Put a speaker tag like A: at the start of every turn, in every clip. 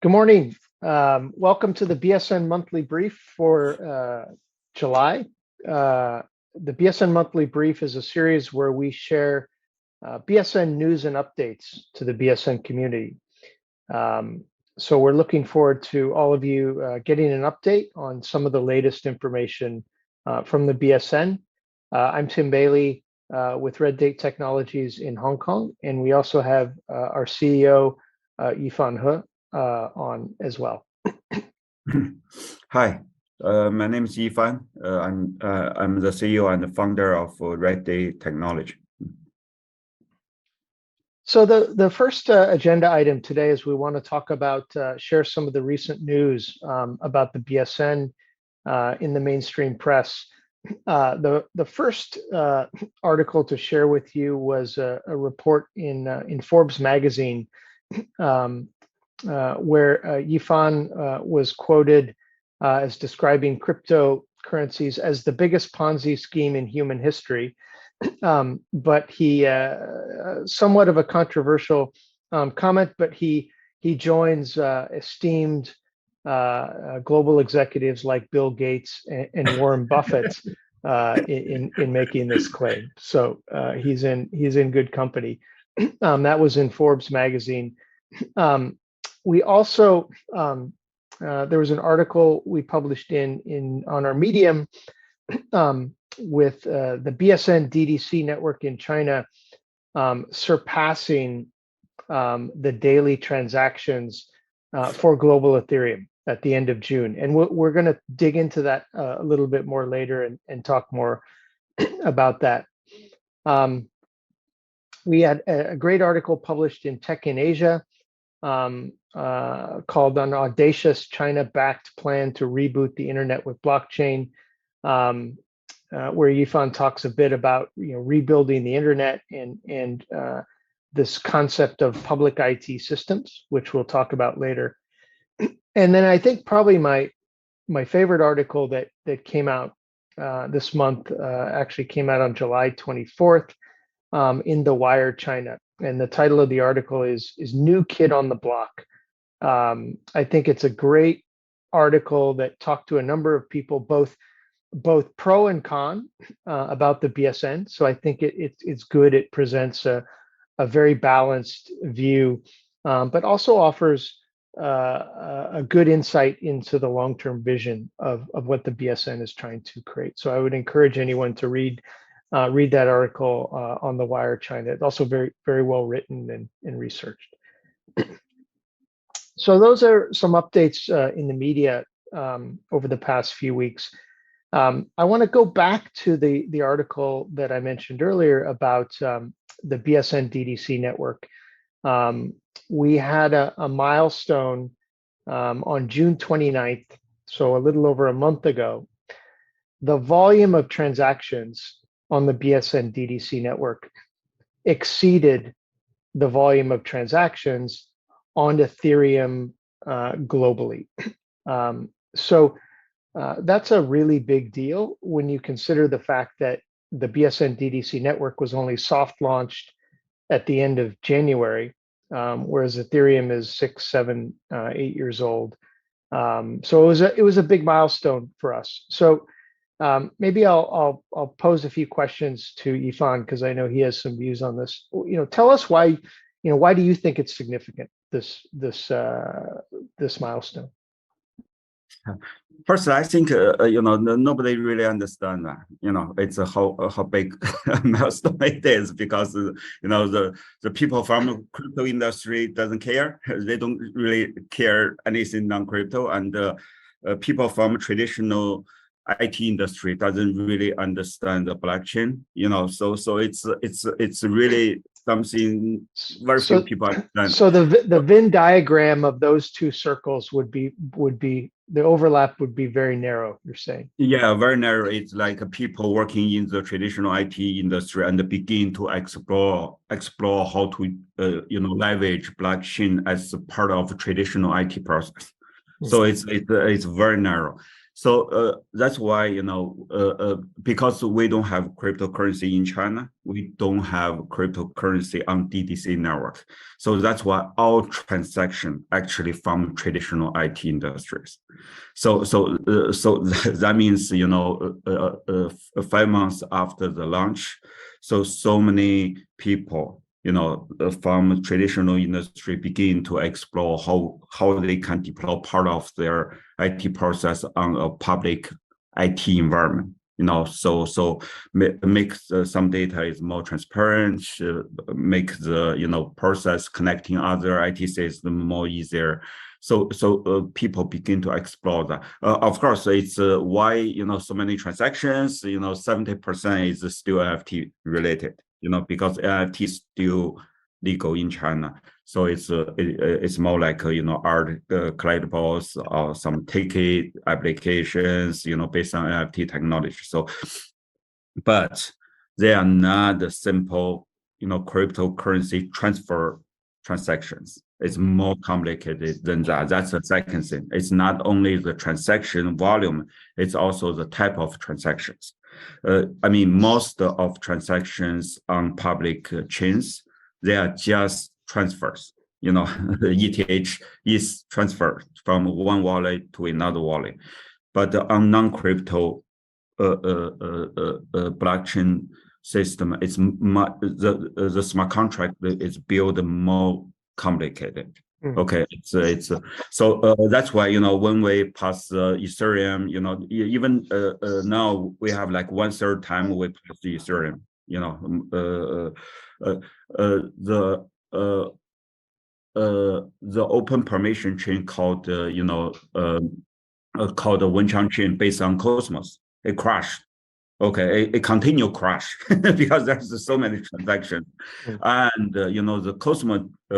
A: Good morning. Welcome to the BSN Monthly Brief for July. The BSN Monthly Brief is a series where we share BSN news and updates to the BSN community. So we're looking forward to all of you getting an update on some of the latest information from the BSN. I'm Tim Bailey with Red Date Technologies in Hong Kong, and we also have our CEO, Yifan on as well.
B: Hi, my name is Yifan. I'm the CEO and the founder of Red Date Technology.
A: So the first agenda item today is we want to talk about, share some of the recent news about the BSN in the mainstream press. The first article to share with you was a report in Forbes Magazine where Yifan was quoted as describing cryptocurrencies as the biggest Ponzi scheme in human history. But he, somewhat of a controversial comment, but he joins esteemed global executives like Bill Gates and Warren Buffett in making this claim. So he's in good company. That was in Forbes Magazine. We also there was an article we published on our Medium with the BSN-DDC Network in China surpassing the daily transactions for global Ethereum at the end of June, and we're going to dig into that a little bit more later and talk more about that. We had a great article published in Tech in Asia called "An Audacious China-Backed Plan to Reboot the Internet with Blockchain," where Yifan talks a bit about rebuilding the internet and this concept of public IT systems, which we'll talk about later. And then I think probably my favorite article that came out this month actually came out on July 24th in The Wire China. And the title of the article is "New Kid on the Block." I think it's a great article that talked to a number of people, both pro and con about the BSN. So I think it's good. It presents a very balanced view, but also offers a good insight into the long-term vision of what the BSN is trying to create. So I would encourage anyone to read that article on The Wire China. It's also very, very well written and researched. So those are some updates in the media over the past few weeks. I want to go back to the article that I mentioned earlier about the BSN-DDC Network. We had a milestone on June 29th, so a little over a month ago. The volume of transactions on the BSN-DDC network exceeded the volume of transactions on Ethereum globally. So that's a really big deal when you consider the fact that the BSN-DDC network was only soft launched at the end of January, whereas Ethereum is 6, 7, 8 years old. So it was a big milestone for us. So maybe I'll pose a few questions to Yifan because I know he has some views on this. Tell us why do you think it's significant, this milestone?
B: First, I think nobody really understands that. It's how big a milestone it is, because the people from the crypto industry doesn't care. They don't really care anything on crypto, and people from traditional IT industry doesn't really understand the blockchain. So it's really something very few people understand.
A: So the Venn diagram of those two circles would be the overlap would be very narrow, you're saying?
B: Yeah, very narrow. It's like people working in the traditional IT industry and begin to explore how to leverage blockchain as a part of traditional IT process. So it's very narrow. So that's why, because we don't have cryptocurrency in China, we don't have cryptocurrency on DDC network. So that's why all transaction actually from traditional IT industries. So that means, 5 months after the launch, so many people, from traditional industry begin to explore how they can deploy part of their IT process on a public IT environment. So make some data is more transparent, make the process connecting other IT systems more easier. So people begin to explore that. Of course, it's why so many transactions. 70% is still NFT related. Because NFT is still legal in China, so it's more like art collectibles or some ticket applications, based on NFT technology. So, but they are not the simple, cryptocurrency transfer transactions. It's more complicated than that. That's the second thing. It's not only the transaction volume, it's also the type of transactions. Most of transactions on public chains, they are just transfers. The ETH is transferred from one wallet to another wallet. But on non-crypto blockchain system, it's the smart contract is built more complicated. Okay, it's so that's why when we pass Ethereum, even now we have like 1/3 time we pass the Ethereum. The open permission chain called called the Wenchang chain based on Cosmos, it crashed. Okay, it continue crash because there's so many transactions, and the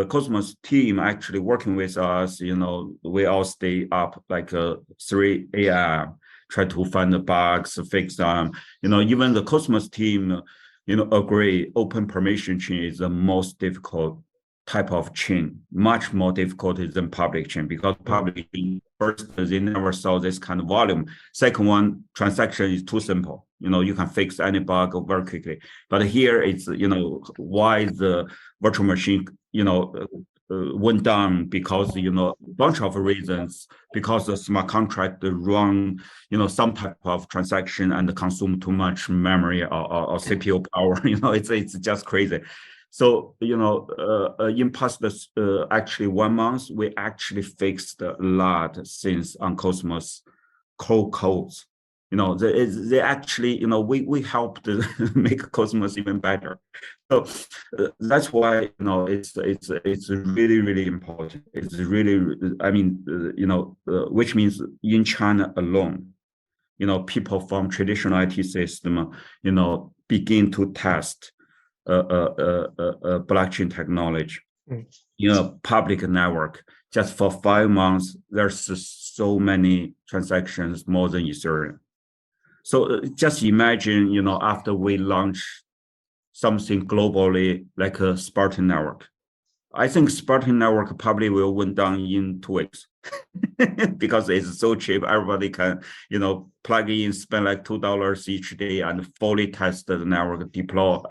B: Cosmos team actually working with us. We all stay up like 3 a.m. try to find the bugs, fix them. Even the Cosmos team, agree open permission chain is the most difficult type of chain, much more difficult than public chain, because public chain, first, they never saw this kind of volume. Second one, transaction is too simple. You can fix any bug very quickly. But here it's, why the virtual machine, went down, because, a bunch of reasons, because the smart contract run, some type of transaction and consume too much memory or CPU power. It's just crazy. So, in past actually 1 month, we actually fixed a lot since on Cosmos codes. They actually, we helped make Cosmos even better. So that's why, it's really, really important. It's really, which means in China alone, people from traditional IT system, begin to test blockchain technology in a public network. Just for 5 months, there's so many transactions, more than Ethereum. So just imagine, after we launch something globally like a Spartan Network, I think Spartan Network probably will went down in 2 weeks because it's so cheap. Everybody can, plug in, spend like $2 each day and fully test the network, deploy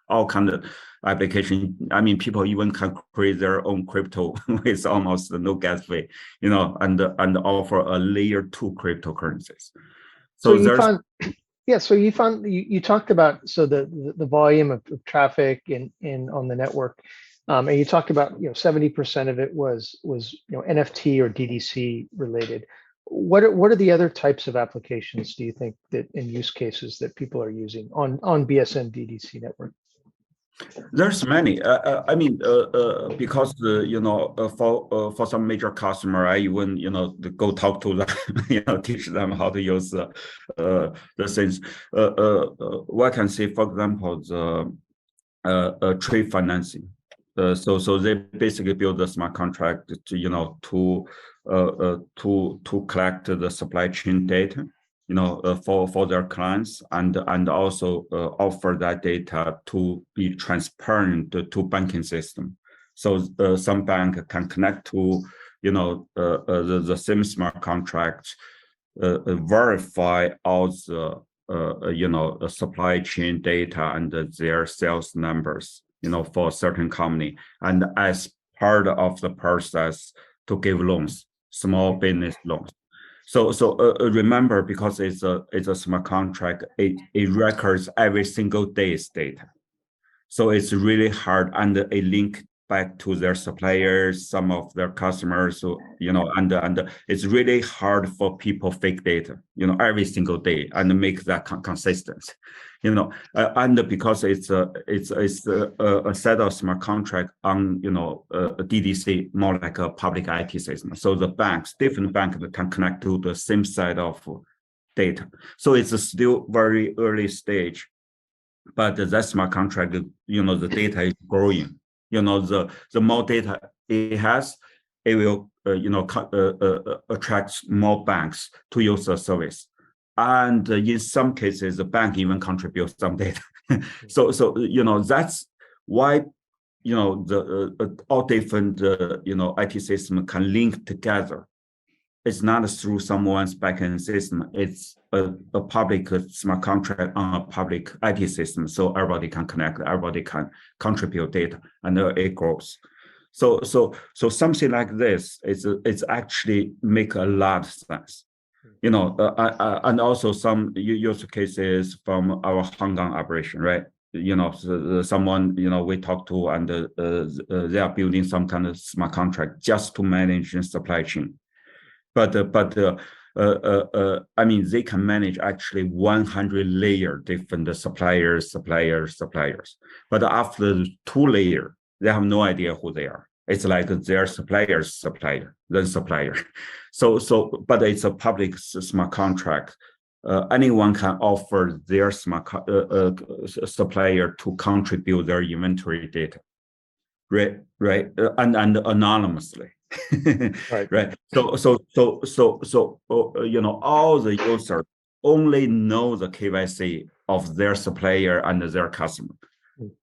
B: all kind of application. People even can create their own crypto with almost no gas fee, and offer a layer 2 cryptocurrencies.
A: So Yifan, you talked about the volume of traffic in on the network, and you talked about 70% of it was NFT or DDC related. What are the other types of applications, do you think, that in use cases that people are using on BSN-DDC network?
B: There's many. Because for some major customer, I even go talk to them, teach them how to use the things. What I can say, for example, the trade financing. So they basically build the smart contract to collect the supply chain data, for their clients, and also offer that data to be transparent to banking system. So some bank can connect to the same smart contract verify all the supply chain data and their sales numbers, for a certain company, and as part of the process to give loans, small business loans. So remember, because it's a smart contract, it records every single day's data. So it's really hard, and a link back to their suppliers, some of their customers, so, and it's really hard for people fake data, every single day, and make that consistent, and because it's a set of smart contract on, a DDC, more like a public IT system. So the different banks can connect to the same set of data. So it's still very early stage. But that smart contract, the data is growing. The more data it has, it will, attract more banks to use the service. And in some cases, the bank even contributes some data. So that's why, all different, IT system can link together. It's not through someone's backend system. It's a public smart contract on a public IT system, so everybody can connect, everybody can contribute data, and it grows. So something like this it's actually make a lot of sense, and also some use cases from our Hong Kong operation, right? Someone we talk to, and they are building some kind of smart contract just to manage the supply chain. But I mean, they can manage actually 100 layer different suppliers. But after the 2 layer, they have no idea who they are. It's like their supplier's supplier, then supplier. So, but it's a public smart contract. Anyone can offer their smart supplier to contribute their inventory data, right, and anonymously. Right. So all the users only know the KYC of their supplier and their customer,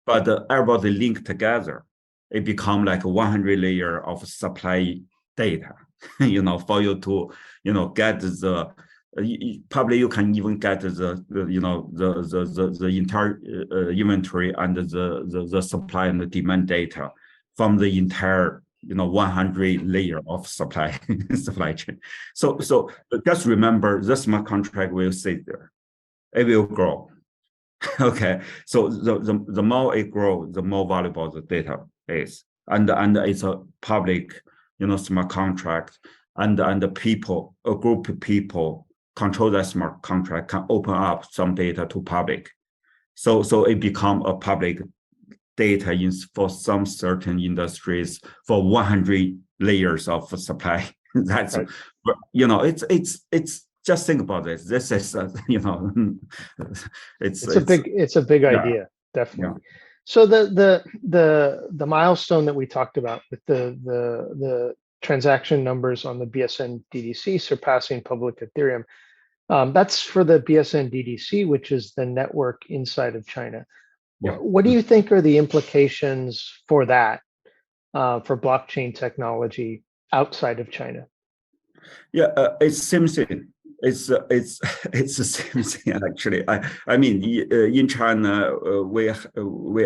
B: but everybody linked together, it become like a 100 layer of supply data. For you to get the probably you can even get the entire inventory and the supply and the demand data from the entire 100 layer of supply chain. So just remember, the smart contract will sit there, it will grow. Okay, so the more it grows, the more valuable the data is, and it's a public smart contract, and the people, a group of people control that smart contract, can open up some data to public, so it become a public data for some certain industries for 100 layers of supply. That's right. It's just think about this. This is
A: it's a big idea, definitely. Yeah. So the milestone that we talked about with the transaction numbers on the BSN-DDC surpassing public Ethereum, that's for the BSN-DDC, which is the network inside of China. Yeah. What do you think are the implications for that, for blockchain technology outside of China?
B: Yeah, it's same thing. It's the same thing actually. I mean, in China, we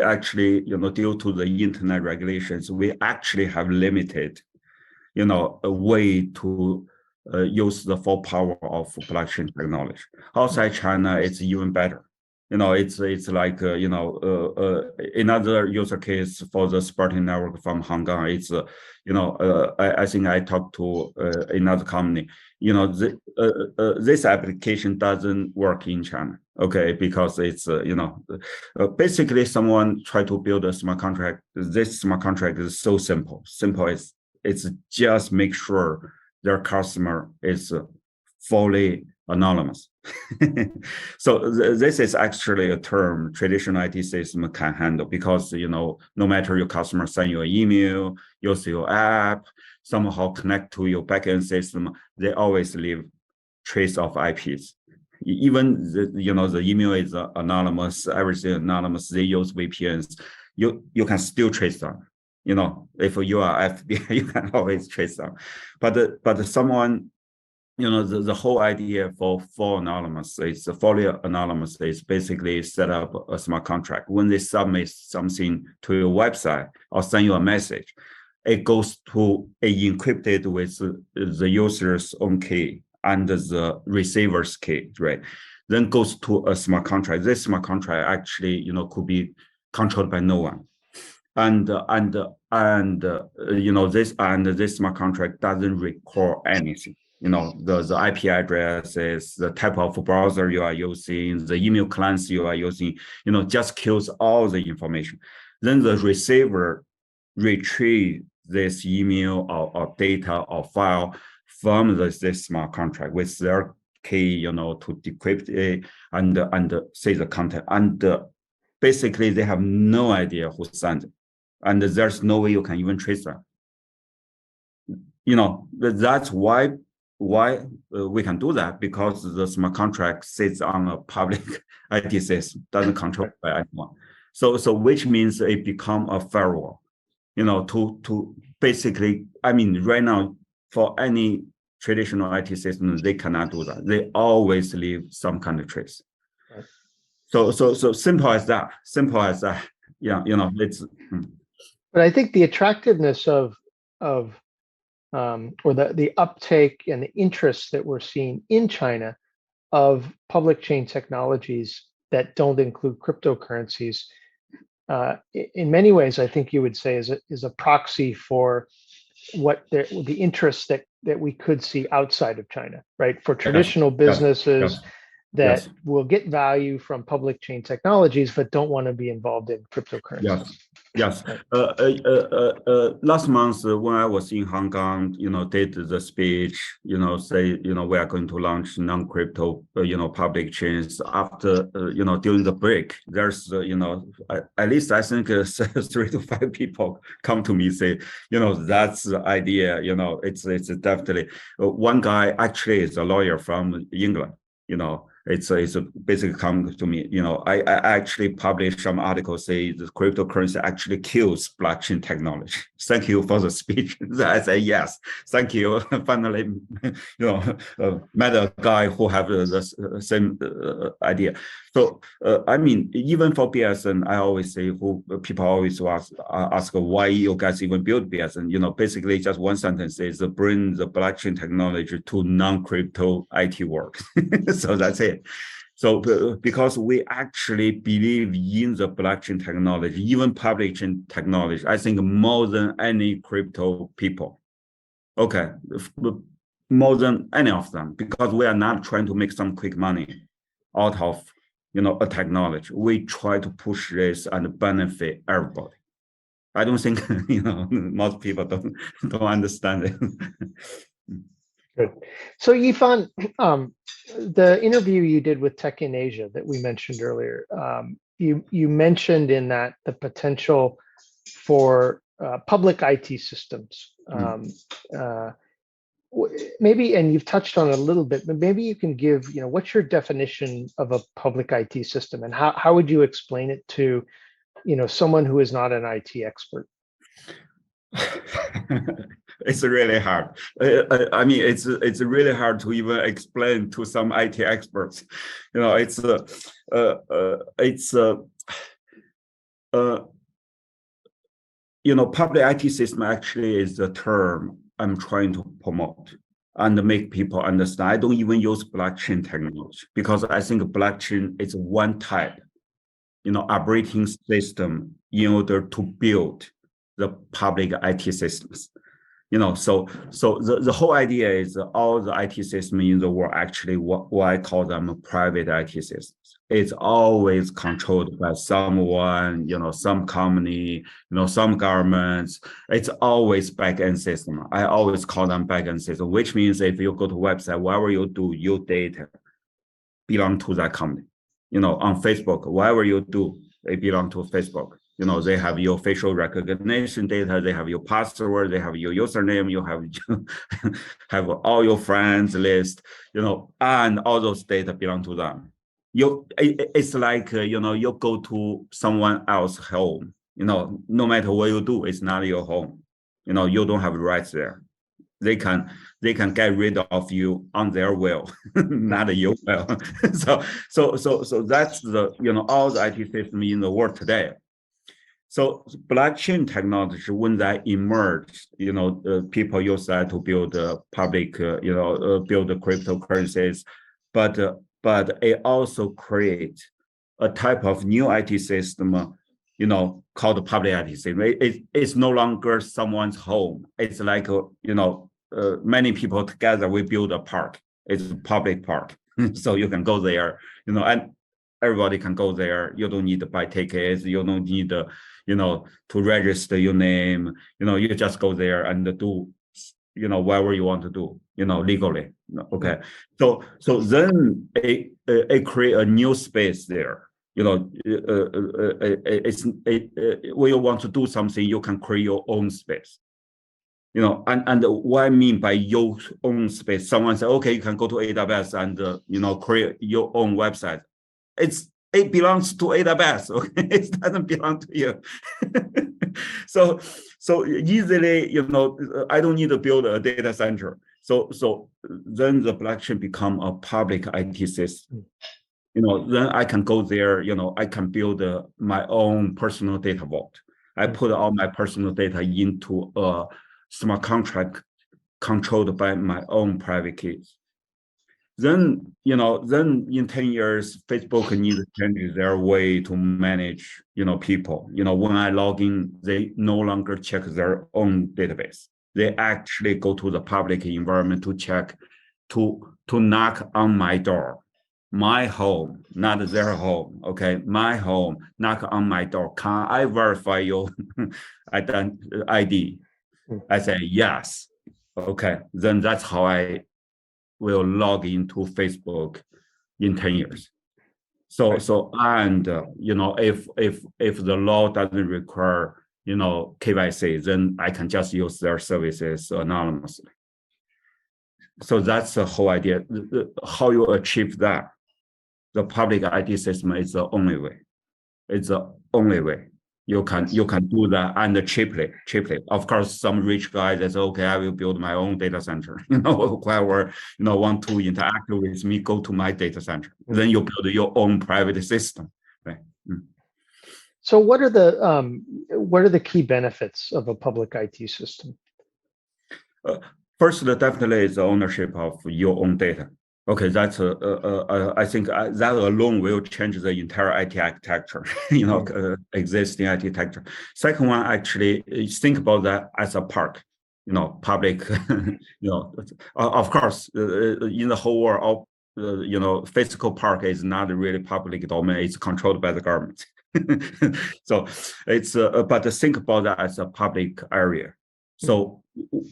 B: actually due to the internet regulations, we actually have limited a way to use the full power of blockchain technology. Outside China, it's even better. It's like another user case for the Spartan Network from Hong Kong. It's I think I talked to another company. This application doesn't work in China. Okay, because it's basically someone tried to build a smart contract. This smart contract is so simple. It's just make sure their customer is fully anonymous. So this is actually a term traditional IT system can handle, because no matter your customer send you an email, use your app, somehow connect to your backend system, they always leave trace of IPs. Even the email is anonymous, everything anonymous. They use VPNs. You can still trace them. If you are FBI, you can always trace them. But someone the whole idea for fully anonymous is basically set up a smart contract. When they submit something to your website or send you a message, it goes to encrypted with the user's own key and the receiver's key, right? Then goes to a smart contract. This smart contract actually, could be controlled by no one. And this smart contract doesn't record anything. The IP addresses, the type of browser you are using, the email clients you are using, just kills all the information. Then the receiver retrieve this email or data or file from this smart contract with their key, to decrypt it and say the content. And basically, they have no idea who sent it. And there's no way you can even trace them. That's why we can do that, because the smart contract sits on a public IT system, doesn't control by anyone. So which means it become a firewall, to basically, right now, for any traditional IT system, they cannot do that. They always leave some kind of trace. Right. So simple as that. Yeah, it's.
A: But I think the attractiveness of or the uptake and the interest that we're seeing in China of public chain technologies that don't include cryptocurrencies, in many ways, I think you would say is a proxy for what the interest that we could see outside of China, right? For traditional businesses that will get value from public chain technologies, but don't want to be involved in cryptocurrencies.
B: Yes. Last month when I was in Hong Kong, did the speech, say, we are going to launch non-crypto, public chains. After, during the break, there's, at least I think 3 to 5 people come to me say, that's the idea. It's definitely one guy actually is a lawyer from England. It's basically come to me. I actually published some articles say the cryptocurrency actually kills blockchain technology. Thank you for the speech. I say yes, thank you. Finally, met a guy who have the same idea. So even for BSN, I always say people always ask why you guys even build BSN. Basically just one sentence is bring the blockchain technology to non-crypto IT work. So that's it. So because we actually believe in the blockchain technology, even public chain technology, I think more than any crypto people. Okay, more than any of them, because we are not trying to make some quick money out of a technology. We try to push this and benefit everybody. I don't think most people don't understand it.
A: Good. So Yifan, the interview you did with Tech in Asia that we mentioned earlier, you mentioned in that the potential for public IT systems. Maybe, and you've touched on it a little bit, but maybe you can give, what's your definition of a public IT system, and how would you explain it to, someone who is not an IT expert?
B: It's really hard. It's really hard to even explain to some IT experts. Public IT system actually is the term I'm trying to promote and make people understand. I don't even use blockchain technology because I think blockchain is one type, operating system in order to build the public IT systems. So the whole idea is all the IT systems in the world actually what I call them private IT systems. It's always controlled by someone, some company, some governments. It's always back-end system. I always call them back-end system, which means if you go to website, whatever you do, your data belong to that company. On Facebook, whatever you do, they belong to Facebook. They have your facial recognition data, they have your password, they have your username, you have all your friends list, and all those data belong to them. It's like, you go to someone else's home, no matter what you do, it's not your home. You don't have rights there. they can get rid of you on their will, not your will. So that's the, you know, all the IT system in the world today. So blockchain technology, when that emerged, you know, people use that to build public, build the cryptocurrencies, but it also create a type of new IT system, you know, called the public IT system. It's no longer someone's home. It's like, many people together, we build a park. It's a public park. So you can go there, you know, and everybody can go there. You don't need to buy tickets. You don't need to register your name. You know, you just go there and do, you know, whatever you want to do, you know, legally. Okay. So then it create a new space there. You know, when you want to do something, you can create your own space. You know, and what I mean by your own space, someone say, okay, you can go to AWS and create your own website. It belongs to AWS. Okay, it doesn't belong to you. So easily, you know, I don't need to build a data center. So then the blockchain become a public IT system. You know, then I can go there. You know, I can build my own personal data vault. I put all my personal data into a smart contract controlled by my own private keys. Then, you know, in 10 years, Facebook needs to change their way to manage, you know, people. You know, when I log in, they no longer check their own database. They actually go to the public environment to check, to knock on my door, my home, not their home. Okay, my home, knock on my door. Can I verify your ID? I say yes. Okay, then that's how I will log into Facebook in 10 years. So you know, if the law doesn't require, you know, KYC, then I can just use their services anonymously. So that's the whole idea. How you achieve that? The public ID system is the only way. It's the only way you can do that, and cheaply. Of course, some rich guy says, okay, I will build my own data center. You know, whoever, you know, want to interact with me, go to my data center. Then you build your own private system, right?
A: So what are the key benefits of a public IT system?
B: First, definitely is the ownership of your own data. Okay, that's I think that alone will change the entire IT architecture, you know, existing IT architecture. Second one, actually, think about that as a park, you know, public, you know, of course, in the whole world, you know, physical park is not really public domain, it's controlled by the government. So it's, but think about that as a public area. So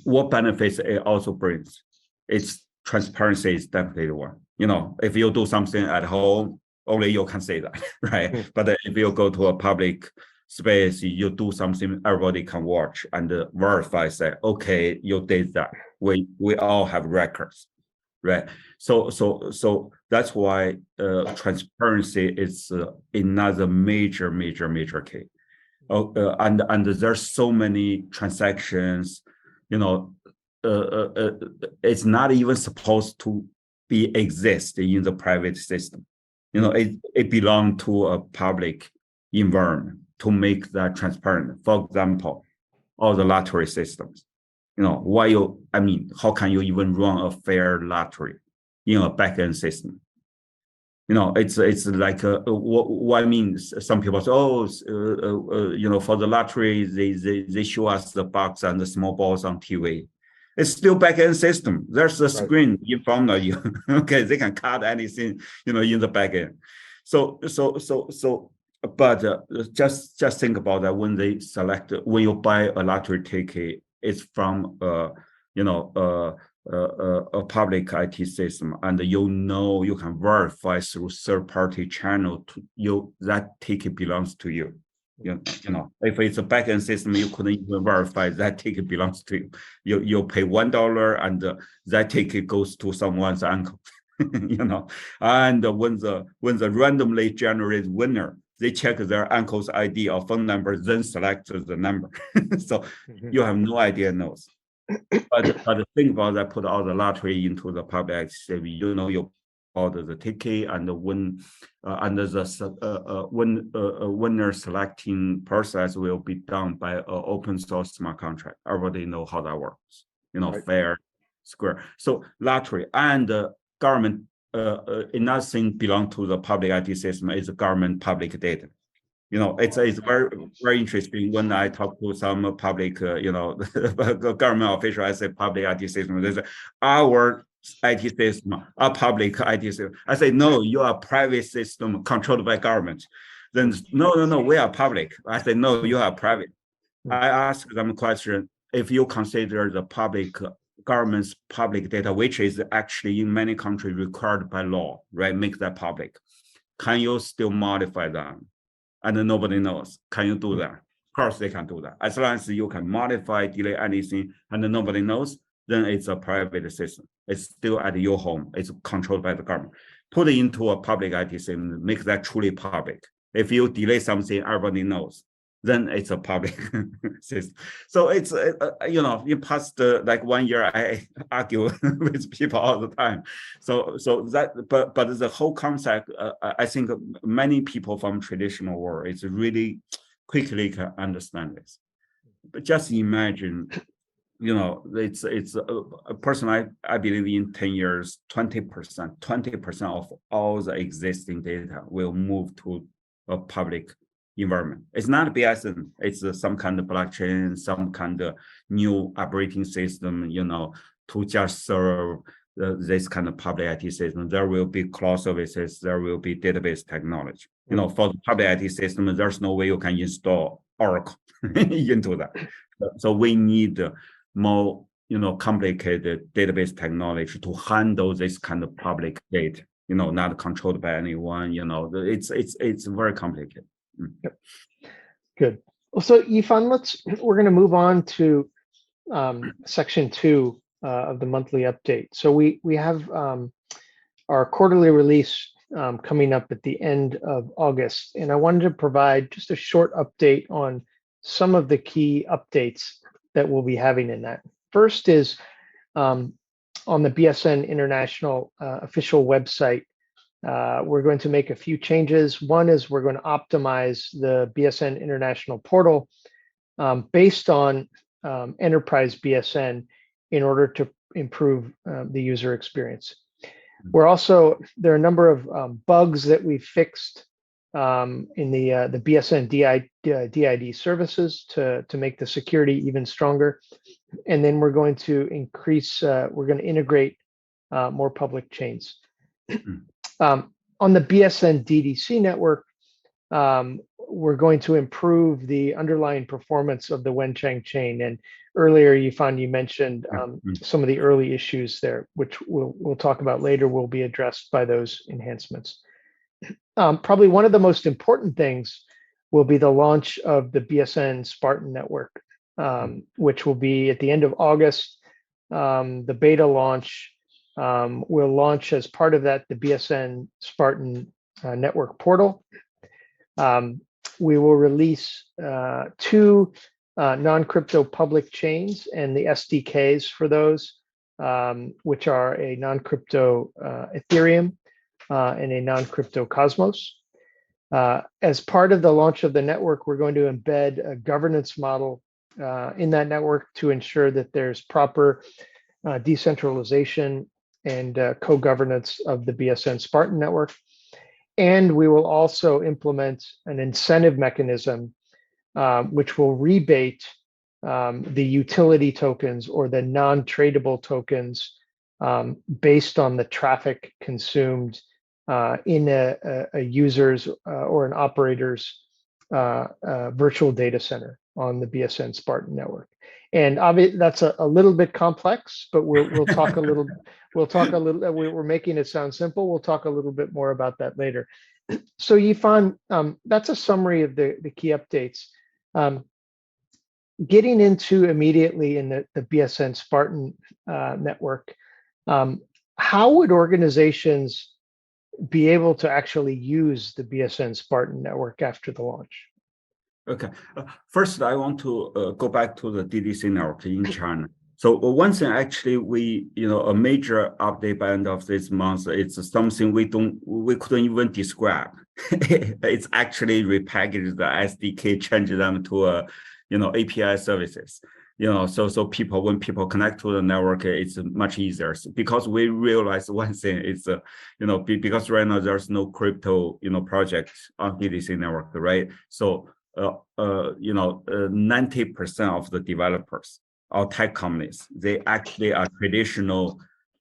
B: what benefits it also brings? It's transparency is definitely the one. You know, if you do something at home, only you can say that, right? But if you go to a public space, you do something, everybody can watch and verify, say, okay, you did that. We all have records, right? So that's why transparency is another major key. And there's so many transactions, you know, it's not even supposed to exist in the private system. You know, it belongs to a public environment to make that transparent. For example, all the lottery systems. You know, how can you even run a fair lottery in a backend system? You know, it's like what I mean. Some people say, oh, you know, for the lottery, they show us the box and the small balls on TV. It's still back-end system. There's a screen in front of you. Okay, they can cut anything, you know, in the back-end. But just think about that when they select, when you buy a lottery ticket, it's from a public IT system, and you can verify through third-party channel that ticket belongs to you. You know, if it's a backend system, you couldn't even verify that ticket belongs to you. You pay $1 and that ticket goes to someone's uncle. You know, and when the randomly generated winner, they check their uncle's ID or phone number, then select the number. So you have no idea knows. But the thing about that, put all the lottery into the public access, you order the ticket, and when under the winner selecting process will be done by an open source smart contract. Everybody know how that works.
A: Right.
B: Fair, square. So lottery and government, another thing belong to the public IT system is government public data. It's very interesting when I talk to some public, government official. I say public IT system. They say our IT system, our public IT system. I say no, you are private system controlled by government. Then no, we are public. I say no, you are private. I ask them a question: if you consider the public government's public data, which is actually in many countries required by law, right? Make that public. Can you still modify them? And nobody knows. Can you do that? Of course they can do that. As long as you can modify, delay anything, and nobody knows, then it's a private system. It's still at your home. It's controlled by the government. Put it into a public IT system, make that truly public. If you delay something, everybody knows. Then it's a public system. So it's, in past like 1 year, I argue with people all the time. So that, but the whole concept, I think many people from traditional world is really quickly can understand this. But just imagine, it's a person I believe in 10 years, 20% of all the existing data will move to a public environment. It's not BSN, it's some kind of blockchain, some kind of new operating system, to just serve this kind of public IT system. There will be cloud services, there will be database technology. For the public IT system, there's no way you can install Oracle into that. So we need more, complicated database technology to handle this kind of public data, not controlled by anyone. It's very complicated.
A: Yep. Good. Well, so Yifan, we're going to move on to section 2 of the monthly update. So we have our quarterly release coming up at the end of August, and I wanted to provide just a short update on some of the key updates that we'll be having in that. First is on the BSN International official website. We're going to make a few changes. One is we're going to optimize the BSN International portal based on Enterprise BSN in order to improve the user experience. There are a number of bugs that we fixed in the BSN DID services to make the security even stronger. And then we're going to integrate more public chains. On the BSN-DDC network, we're going to improve the underlying performance of the Wenchang chain. And earlier, Yifan, you mentioned some of the early issues there, which we'll talk about later, will be addressed by those enhancements. Probably one of the most important things will be the launch of the BSN Spartan Network, which will be at the end of August. The beta launch will launch as part of that, the BSN Spartan Network portal. We will release 2 non-crypto public chains and the SDKs for those, which are a non-crypto Ethereum and a non-crypto Cosmos. As part of the launch of the network, we're going to embed a governance model in that network to ensure that there's proper decentralization and co-governance of the BSN Spartan network. And we will also implement an incentive mechanism which will rebate the utility tokens or the non-tradable tokens based on the traffic consumed in a user's or an operator's virtual data center on the BSN Spartan network. And obviously that's a little bit complex, but we'll talk a little. We're making it sound simple. We'll talk a little bit more about that later. So Yifan, that's a summary of the key updates. Getting into immediately in the BSN Spartan network, how would organizations be able to actually use the BSN Spartan network after the launch?
B: Okay. First, I want to go back to the DDC network in China. So one thing actually a major update by end of this month, it's something we couldn't even describe. It's actually repackaged the SDK, change them to API services. So when people connect to the network, it's much easier because we realize one thing is, because right now there's no crypto, project on DDC network, right? So 90% of the developers or tech companies, they actually are traditional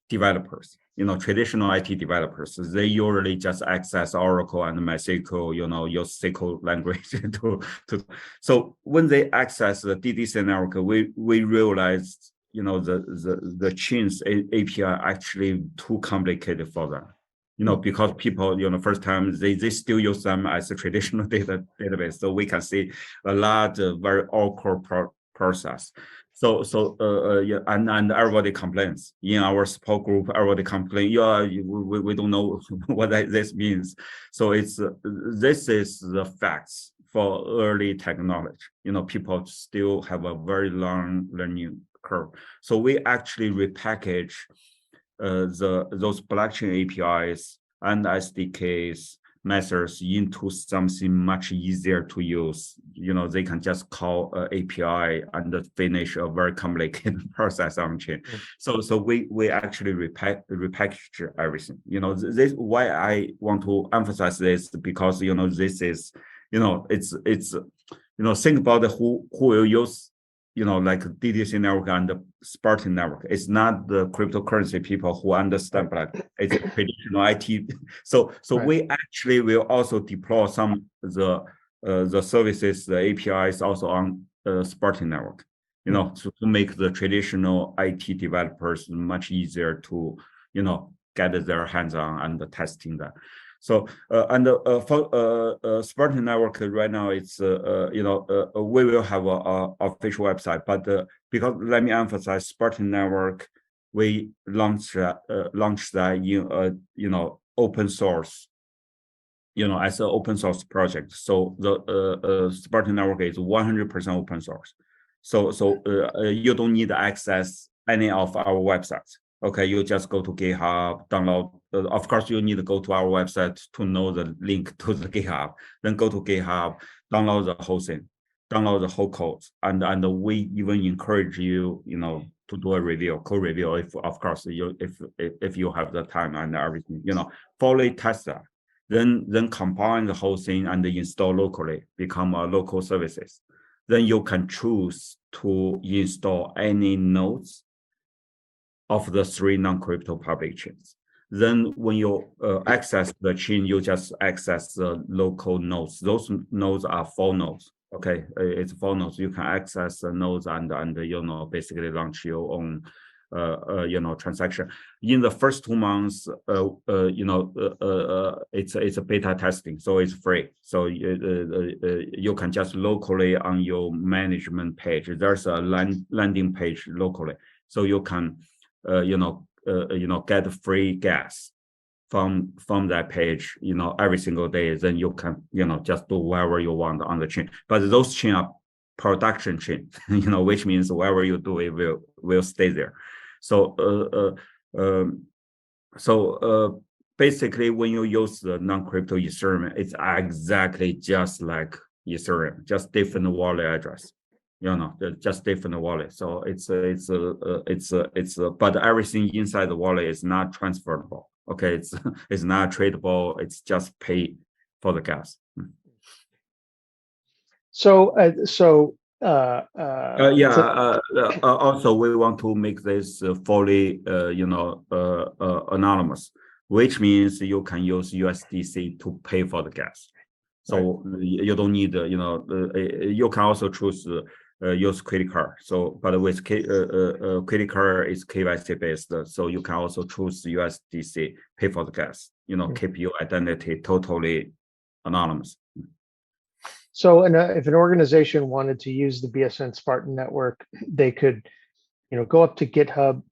B: developers, traditional IT developers. They usually just access Oracle and MySQL, use SQL language so when they access the DDC network, we realized, the chains API actually too complicated for them. Because people, first time they still use them as a traditional database. So we can see a lot of very awkward process. So and everybody complains in our support group. Everybody complains. We don't know what this means. So this is the facts for early technology. People still have a very long learning curve. So we actually repackage those blockchain APIs and SDKs methods into something much easier to use. They can just call API and finish a very complicated process on chain. So we actually repackage everything. This why I want to emphasize this, because this is it's think about who will use like DDC network and the Spartan network. It's not the cryptocurrency people who understand, but it's traditional IT. So right. We actually will also deploy some of the services, the APIs also on Spartan network, to make the traditional IT developers much easier to, get their hands on and testing that. So for Spartan network right now, it's we will have a official website, but because let me emphasize, Spartan network, we launched that in open source, as an open source project. So the Spartan network is 100% open source. So you don't need to access any of our websites. Okay, you just go to GitHub, download. Of course, you need to go to our website to know the link to the GitHub. Then go to GitHub, download the whole thing, download the whole code, and we even encourage you, to do a review, code review, if of course if you have the time and everything, fully test that. Then combine the whole thing and install locally, become a local services. Then you can choose to install any nodes of the 3 non-crypto public chains. Then when you access the chain, you just access the local nodes. Those nodes are 4 nodes. Okay, it's 4 nodes. You can access the nodes and basically launch your own transaction. In the first 2 months, it's a beta testing, so it's free. So you can just locally on your management page. There's a landing page locally, so you can get free gas from that page, every single day. Then you can, just do whatever you want on the chain. But those chain are production chain, which means whatever you do, it will stay there. So basically, when you use the non-crypto Ethereum, it's exactly just like Ethereum, just different wallet address. Just different wallet. So but everything inside the wallet is not transferable. Okay, it's not tradable. It's just pay for the gas. Also, we want to make this fully, anonymous, which means you can use USDC to pay for the gas. So right. You don't need, you can also choose use credit card. So, but with credit card is KYC based, so you can also choose USDC, pay for the gas. Keep your identity totally anonymous.
A: So, if an organization wanted to use the BSN Spartan Network, they could, go up to GitHub,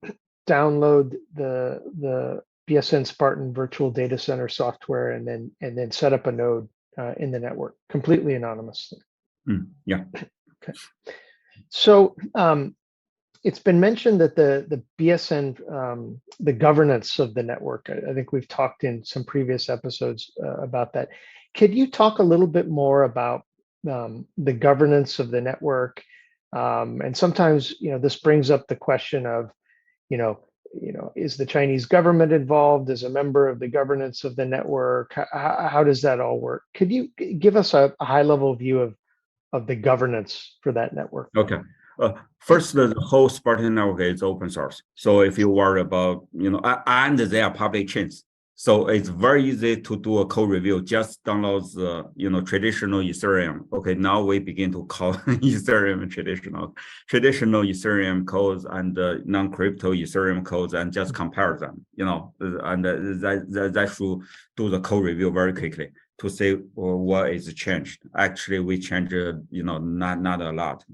A: download the BSN Spartan Virtual Data Center software, and then set up a node in the network, completely anonymously.
B: Yeah.
A: Okay. So it's been mentioned that the BSN, the governance of the network, I think we've talked in some previous episodes about that. Could you talk a little bit more about the governance of the network? And sometimes, this brings up the question of, is the Chinese government involved as a member of the governance of the network? How does that all work? Could you give us a high-level view of the governance for that network?
B: Okay. First, the whole Spartan network is open source. So if you worry about, and they are public chains. So it's very easy to do a code review. Just download the, traditional Ethereum. Okay, now we begin to call Ethereum traditional Ethereum codes and non-crypto Ethereum codes, and just compare them. And that should do the code review very quickly to say what is changed. Actually, we changed, not a lot,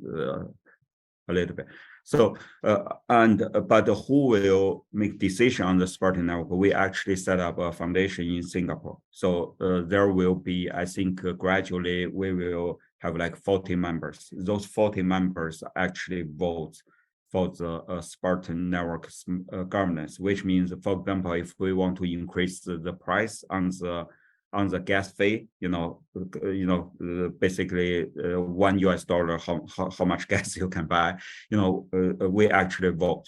B: a little bit. So, but who will make decision on the Spartan network? We actually set up a foundation in Singapore. So there will be, I think, gradually we will have like 40 members. Those 40 members actually vote for the Spartan network governance, which means, for example, if we want to increase the price on the gas fee, basically $1, how much gas you can buy, we actually vote.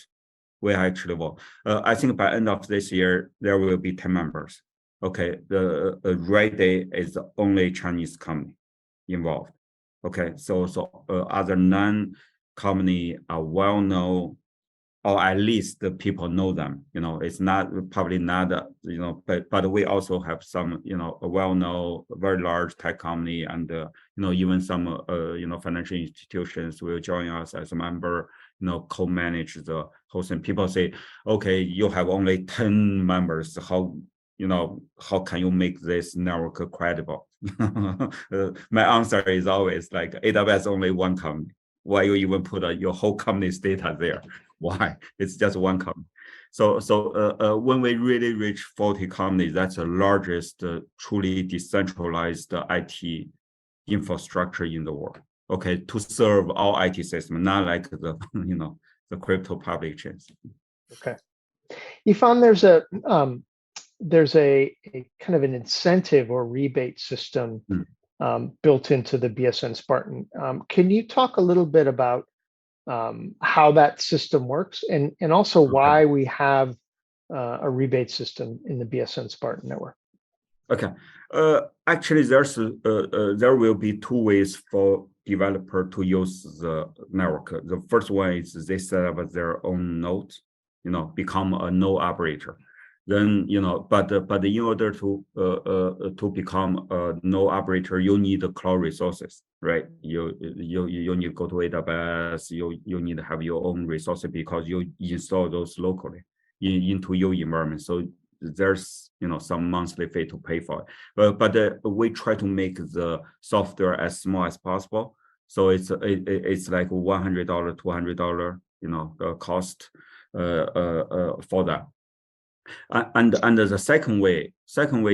B: I think by end of this year, there will be 10 members. Okay, the right day is the only Chinese company involved. Okay, so other non-company are well known, or at least the people know them. It's not probably not, but we also have some, a well-known, very large tech company, and even some, financial institutions will join us as a member, co-manage the whole thing. People say, okay, you have only 10 members. How can you make this network credible? My answer is always like, AWS only one company. Why you even put your whole company's data there? Why? It's just one company. So when we really reach 40 companies, that's the largest truly decentralized IT infrastructure in the world. Okay, to serve all IT systems, not like the the crypto public chains.
A: Okay, Yifan, there's a kind of an incentive or rebate system built into the BSN Spartan. Can you talk a little bit about how that system works, and also why we have a rebate system in the BSN Spartan network?
B: Okay, actually, there will be two ways for developer to use the network. The first one is they set up their own node, become a node operator. Then but in order to become a node operator, you need the cloud resources, right? You need to go to AWS. You need to have your own resources because you install those locally into your environment. So there's some monthly fee to pay for it. But we try to make the software as small as possible. So it's like $100, $200, cost for that. And the second way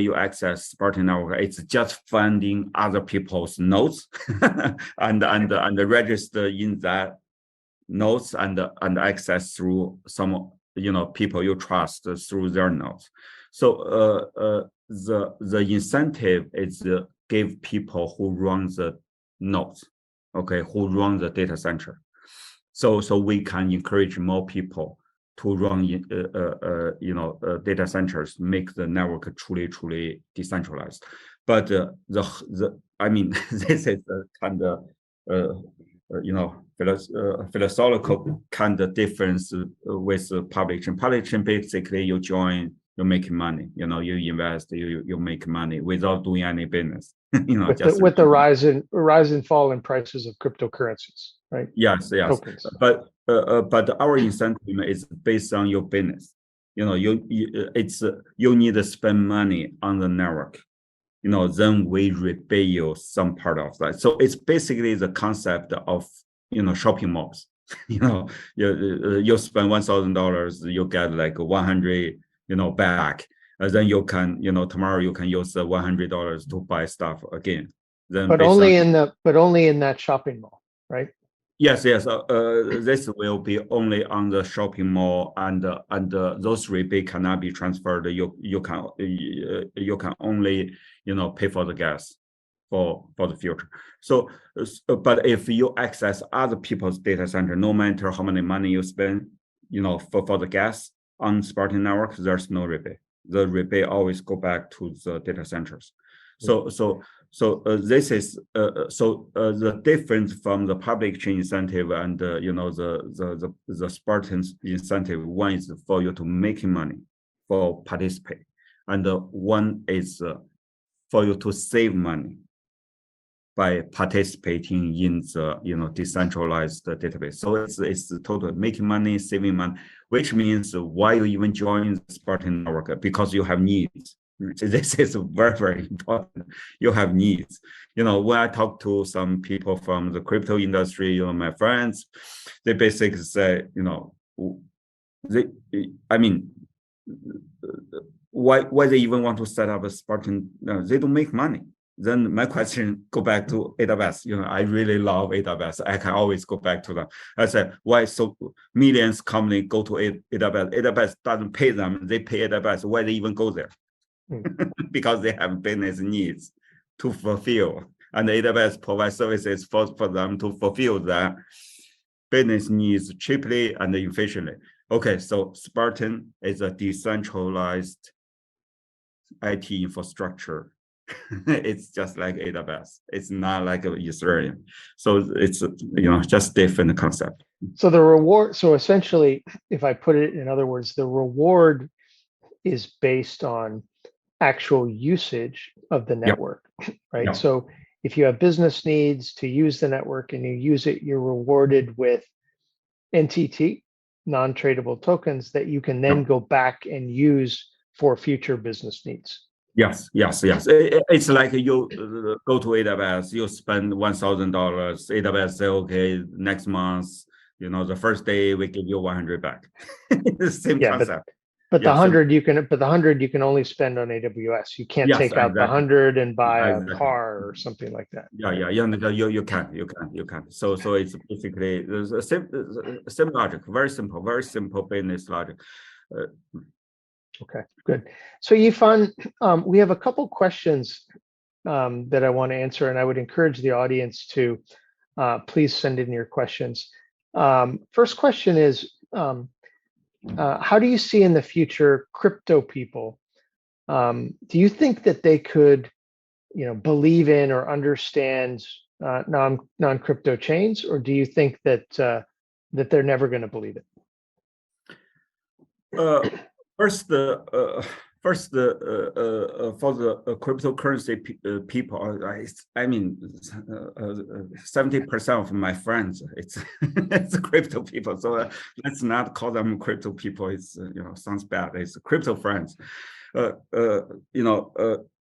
B: you access Spartan network, it's just finding other people's nodes and register in that nodes and access through some people you trust through their nodes. So the incentive is give people who run the nodes, okay, who run the data center. So we can encourage more people to run data centers, make the network truly decentralized. But I mean, this is a kind of philosophical kind of difference with public chain. Public chain, basically you join, you make money, you invest, you make money without doing any business.
A: With the rise and fall in prices of cryptocurrencies, right?
B: Yes. Tokens. But our incentive is based on your business. You need to spend money on the network. Then we repay you some part of that. So it's basically the concept of shopping malls. You spend $1,000, you get like 100 back. Then you can tomorrow you can use the $100 to buy stuff again. Then
A: but only in that shopping mall, right?
B: Yes. This will be only on the shopping mall, and those rebate cannot be transferred. You can only pay for the gas for the future. So, but if you access other people's data center, no matter how many money you spend, for the gas on Spartan Network, there's no rebate. The rebate always go back to the data centers. So this is the difference from the public chain incentive and the Spartan's incentive. One is for you to make money for participate, and one is for you to save money by participating in the decentralized database. So it's total making money, saving money, which means why you even join the Spartan Network, because you have needs. This is very, very important. You have needs. When I talk to some people from the crypto industry, my friends, they basically say, why they even want to set up a Spartan? They don't make money. Then my question go back to AWS. I really love AWS. I can always go back to them. I said, why so millions company go to AWS? AWS doesn't pay them. They pay AWS. Why they even go there? Because they have business needs to fulfill, and AWS provides services for them to fulfill that business needs cheaply and efficiently. Okay, so Spartan is a decentralized IT infrastructure. It's just like AWS. It's not like Ethereum. So it's just different concept.
A: So the reward. So essentially, if I put it in other words, the reward is based on actual usage of the network, right?
B: Yeah.
A: So if you have business needs to use the network and you use it, you're rewarded with NTT, non-tradable tokens, that you can then go back and use for future business needs.
B: Yes. It's like you go to AWS, you spend $1,000. AWS say, okay, next month, the first day we give you 100 back. The same concept.
A: But the 100 you can only spend on AWS. You can't take out the 100 and buy a car or something like that.
B: Yeah. You can. So it's basically the same logic, very simple business logic.
A: Okay, good. So Yifan, we have a couple questions that I want to answer, and I would encourage the audience to please send in your questions. First question is, how do you see in the future crypto people? Do you think that they could, believe in or understand non-crypto chains, or do you think that that they're never going to believe it?
B: First, for the cryptocurrency people, 70% of my friends, it's crypto people. So let's not call them crypto people. It's sounds bad. It's crypto friends. For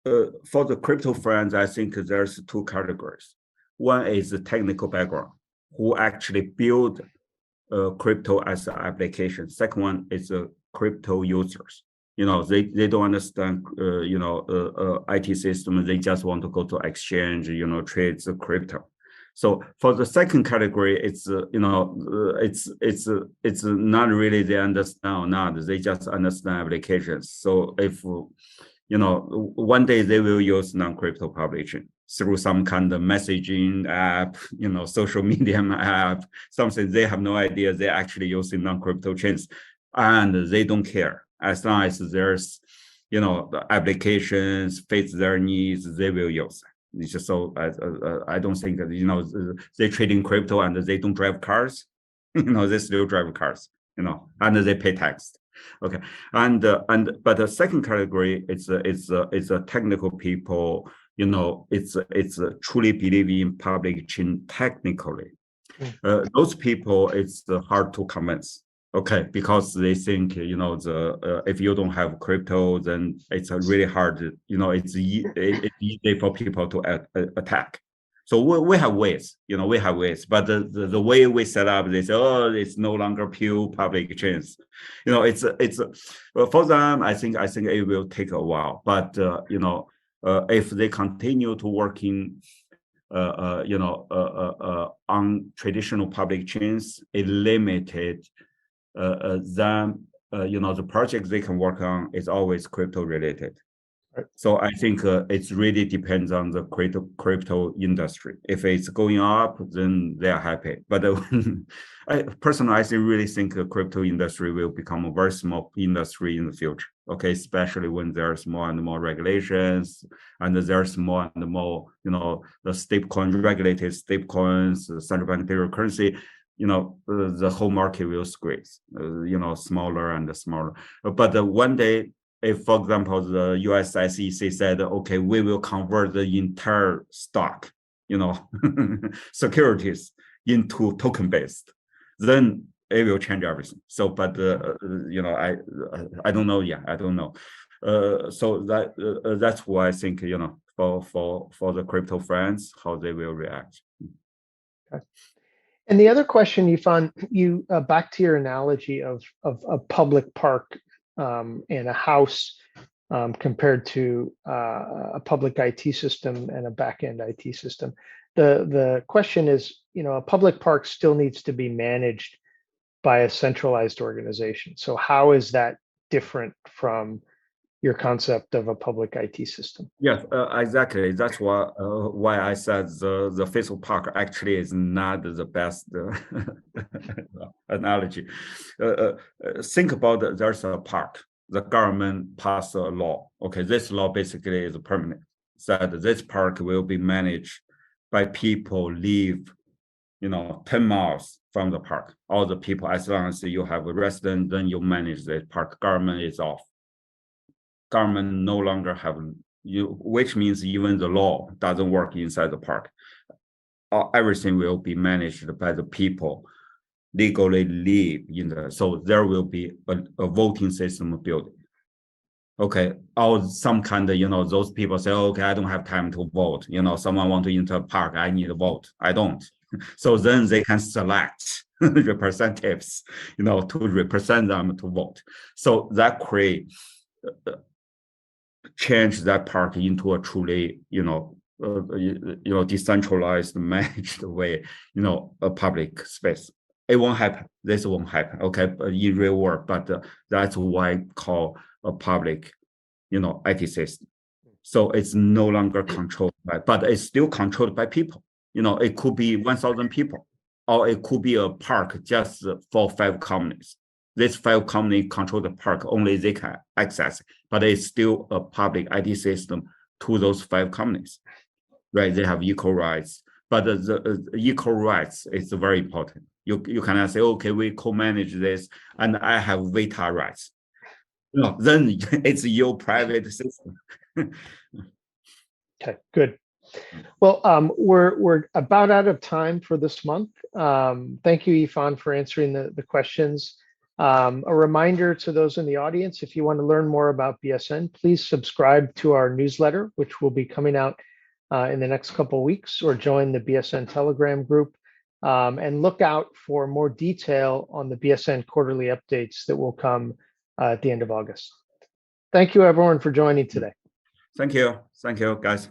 B: the crypto friends, I think there's two categories. One is the technical background, who actually build crypto as an application. Second one is crypto users. They don't understand IT system. They just want to go to exchange, trade the crypto. So for the second category, it's not really they understand or not. They just understand applications. So if one day they will use non-crypto publishing through some kind of messaging app, social media app, something they have no idea they're actually using non-crypto chains, and they don't care. As long as there's, the applications fit their needs, they will use. It's just so I don't think that, they trade in crypto and they don't drive cars, they still drive cars, and they pay tax. Okay, but the second category is a technical people. It's truly believe in public chain technically. Those people, it's hard to convince. Okay, because they think if you don't have crypto, then it's really hard. It's easy for people to attack. So we have ways, but the way we set up, they say, oh, it's no longer pure public chains. It's for them. I think it will take a while, but if they continue to working on traditional public chains, it limited them. The projects they can work on is always crypto related.
A: Right.
B: So I think it really depends on the crypto industry. If it's going up, then they are happy. But I personally really think the crypto industry will become a very small industry in the future. Okay, especially when there's more and more regulations, and there's more and more, the stablecoin regulated stablecoins, central bank digital currency. The whole market will squeeze. Smaller and smaller. But one day, if, for example, the US SEC said, okay, we will convert the entire stock, securities into token-based, then it will change everything. So, but I don't know yet. I don't know. So that's why I think for the crypto friends, how they will react.
A: Okay. And the other question, Yifan, you back to your analogy of a public park and a house compared to a public IT system and a back-end IT system. The question is, a public park still needs to be managed by a centralized organization. So how is that different from your concept of a public IT system?
B: Yes, exactly. That's why I said the physical park actually is not the best analogy. Think about it, there's a park. The government passed a law. Okay, this law basically is permanent. That this park will be managed by people live, 10 miles from the park. All the people, as long as you have a resident, then you manage the park. Government is off. Government no longer have which means even the law doesn't work inside the park. Everything will be managed by the people legally live in the. So there will be a voting system built. Okay, or some kind of those people say, okay, I don't have time to vote. Someone want to enter a park, I need a vote. I don't. So then they can select representatives, to represent them to vote. So that create. Change that park into a truly, decentralized, managed way, a public space. It won't happen. This won't happen. Okay, but in real world, but that's why I call a public, IT system. So it's no longer controlled by, but it's still controlled by people. It could be 1,000 people, or it could be a park just for 5 companies. This 5 companies control the park, only they can access it, but it's still a public IT system to those 5 companies, right? They have equal rights, but the equal rights is very important. You cannot say, okay, we co-manage this, and I have veto rights. No, then it's your private system.
A: Okay, good. Well, we're about out of time for this month. Thank you, Yifan, for answering the questions. A reminder to those in the audience, if you want to learn more about BSN, please subscribe to our newsletter, which will be coming out in the next couple of weeks, or join the BSN Telegram group, and look out for more detail on the BSN quarterly updates that will come at the end of August. Thank you, everyone, for joining today.
B: Thank you. Thank you, guys.